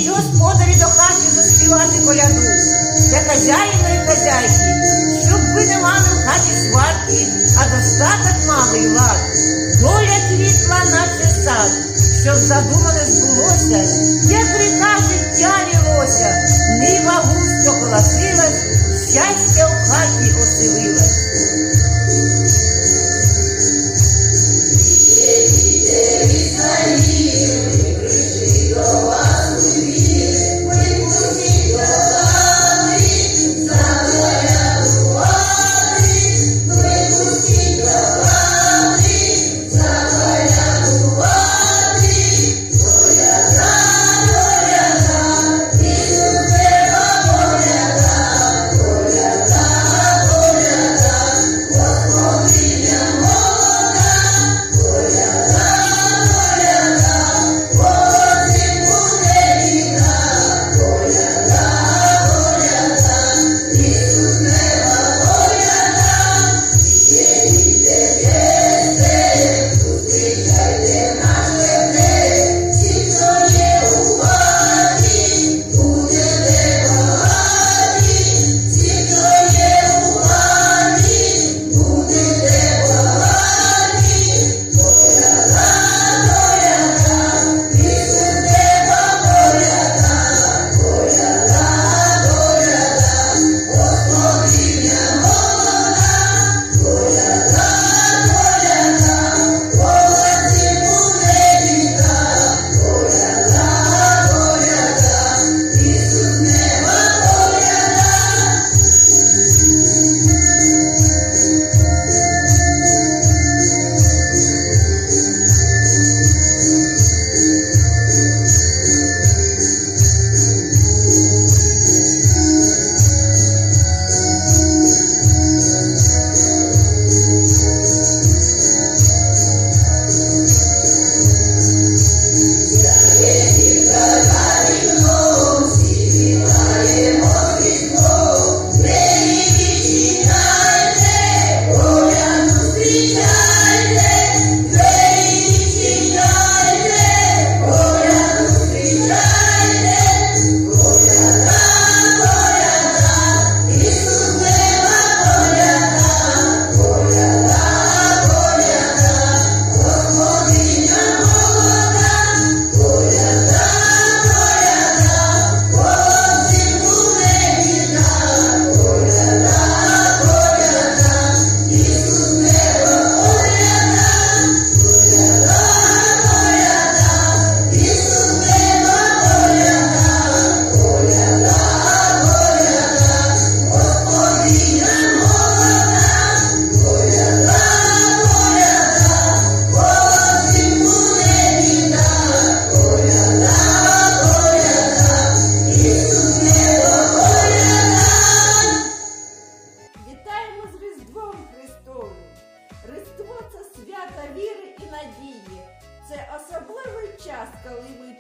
і господарі до хати заспівати коляду. Для хазяїна і хазяйки, щоб ви не мали в хаті сварки, а достаток мали й лад. Доля квітла, наче сад, щоб задумане збулося, як ріка життя лілося, нива густо колосилась, щастя в хаті оселилось.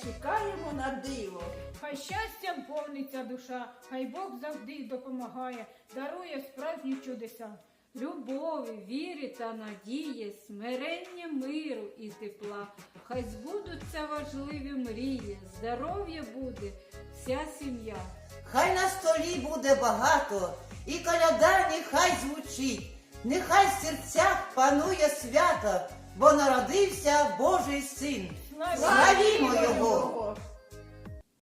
чекаємо на диво. Хай щастям повниться душа, хай Бог завжди допомагає, дарує справжні чудеса. Любові, вірі та надії, смирення, миру і тепла. Хай збудуться важливі мрії, здоров'я буде вся сім'я. Хай на столі буде багато, і коляда нехай звучить. Нехай в серцях панує свято, бо народився Божий син. Славімо Його!